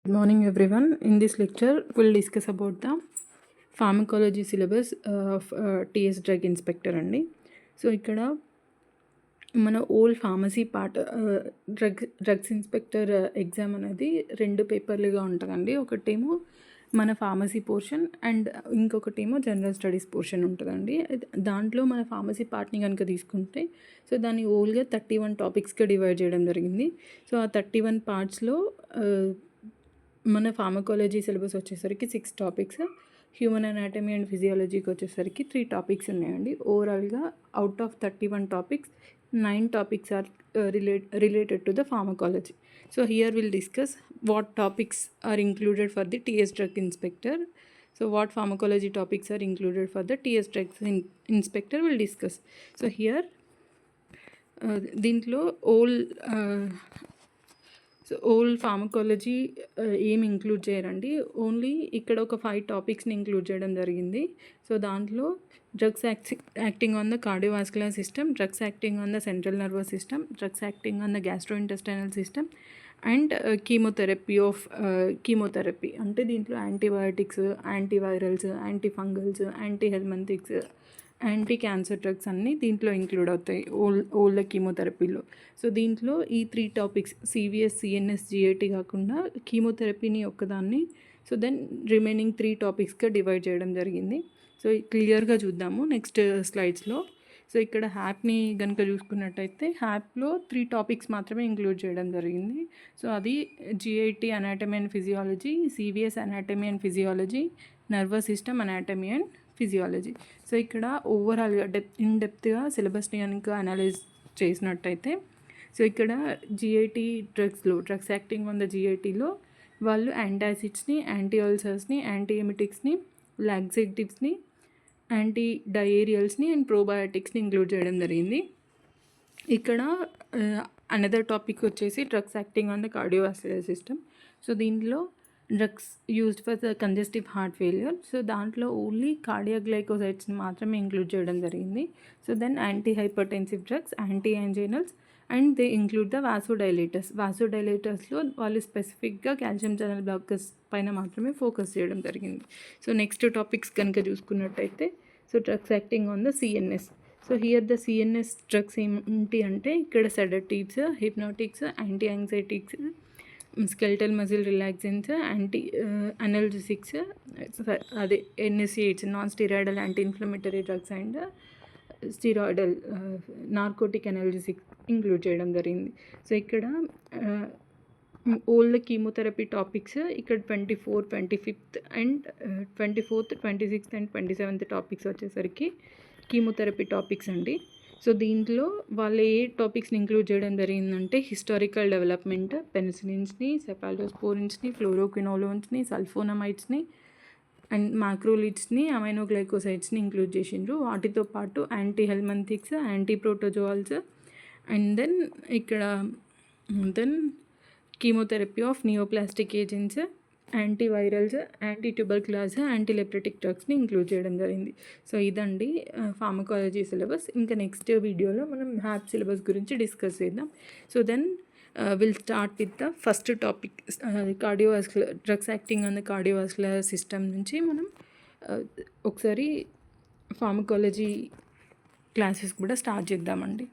Good morning everyone. In this lecture we'll discuss about the pharmacology syllabus of TS drug inspector అండి. So ఇక్కడ మన whole pharmacy part drugs inspector exam అనేది 2 పేపర్లుగా ఉంటుందండి. ఒకటేమో మన ఫార్మసీ పోర్షన్ అండ్ ఇంకొకటేమో జనరల్ స్టడీస్ పోర్షన్ ఉంటుందండి. దాంట్లో మన ఫార్మసీ పార్ట్ని కనుక తీసుకుంటే సో దాన్ని ఓల్గా 31 టాపిక్స్గా డివైడ్ చేయడం జరిగింది. సో ఆ 31 పార్ట్స్లో మన ఫార్మకాలజీ సిలబస్ వచ్చేసరికి 6 టాపిక్స్, హ్యూమన్ అనాటమీ అండ్ ఫిజియాలజీకి వచ్చేసరికి 3 టాపిక్స్ ఉన్నాయండి. ఓవరాల్గా out of 31 topics 9 topics are related to the pharmacology. So here we'll discuss what topics are included for the TS drug inspector. So what pharmacology topics are included for the TS drug inspector we'll discuss. So here దీంట్లో whole pharmacology ఏం include చేయరండి. Only ఇక్కడ ఒక 5 టాపిక్స్ని include చేయడం జరిగింది. So దాంట్లో drugs acting on the cardiovascular system, drugs acting on the central nervous system, drugs acting on the gastrointestinal system and chemotherapy అంటే దీంట్లో antibiotics, antivirals, antifungals, anthelmintics, anti cancer drugs అన్నీ దీంట్లో ఇంక్లూడ్ అవుతాయి old కీమోథెరపీలో. So దీంట్లో ఈ 3 topics CVS, CNS, GIT కాకుండా కీమోథెరపీని ఒక్కదాన్ని so then remaining 3 టాపిక్స్గా divide చేయడం జరిగింది. సో క్లియర్గా చూద్దాము నెక్స్ట్ స్లైడ్స్లో. సో ఇక్కడ హ్యాప్ని కనుక చూసుకున్నట్టయితే హ్యాప్లో 3 టాపిక్స్ మాత్రమే ఇంక్లూడ్ చేయడం జరిగింది. సో అది GIT anatomy and physiology, CVS anatomy and physiology, nervous system anatomy and physiology. So ఇక్కడ ఓవరాల్గా డెప్త్గా సిలబస్ని కనుక అనలైజ్ చేసినట్టయితే సో ఇక్కడ GIT drugs acting on the జిఐటిలో వాళ్ళు యాంటాసిడ్స్ని, యాంటీ అల్సర్స్ని, యాంటీ ఎమిటిక్స్ని, లాక్సేటివ్స్ని, యాంటీ డయేరియల్స్ని అండ్ ప్రోబయాటిక్స్ని ఇంక్లూడ్ చేయడం జరిగింది. ఇక్కడ అనదర్ టాపిక్ వచ్చేసి drugs acting on the cardiovascular system. So దీంట్లో drugs used for the congestive heart failure. So దాంట్లో ఓన్లీ కార్డియాక్ గ్లైకోసైడ్స్ని మాత్రమే ఇంక్లూడ్ చేయడం జరిగింది. So then anti hypertensive drugs, anti anginals and they include the వాసోడైలేటర్స్లో వాళ్ళు స్పెసిఫిక్గా calcium channel blockers పైన మాత్రమే ఫోకస్ చేయడం జరిగింది. సో నెక్స్ట్ టాపిక్స్ కనుక చూసుకున్నట్టయితే so drugs acting on the CNS. So here the CNS drugs ఏంటి అంటే ఇక్కడ sedatives, hypnotics, anti anxiolytics, skeletal muscle relaxants, anti analgesics, అదే NSAH non steroidal anti inflammatory drugs and steroidal narcotic analgesics include చేయడం జరిగింది. So ఇక్కడ old chemotherapy topics ఇక్కడ 24, 25 and 24th, 26th and 27th topics వచ్చేసరికి chemotherapy topics అండి. So దీంట్లో వాళ్ళు ఏ టాపిక్స్ని ఇంక్లూడ్ చేయడం జరిగిందంటే హిస్టారికల్ డెవలప్మెంట్, పెనిసిలిన్స్ని, సెఫాలోస్పోరిన్స్ని, ఫ్లోరోక్వినోలోన్స్ని, సల్ఫోనమైడ్స్ని అండ్ మాక్రోలిడ్స్ని, అమైనోగ్లైకోసైడ్స్ని ఇంక్లూడ్ చేసిండ్రు. వాటితో పాటు anti helminthics, anti protozoals and then chemotherapy of neoplastic agents, antivirals, anti tuberculosis, anti leprotic డ్రగ్స్ని ఇంక్లూడ్ చేయడం జరిగింది. సో ఇదండి ఫార్మకాలజీ సిలబస్. ఇంకా నెక్స్ట్ వీడియోలో మనం హ్యాప్ సిలబస్ గురించి డిస్కస్ చేద్దాం. So then will start with the first topic cardiovascular drugs acting on the cardiovascular system నుంచి మనం ఒకసారి ఫార్మకాలజీ క్లాసెస్ కూడా స్టార్ట్ చేద్దామండి.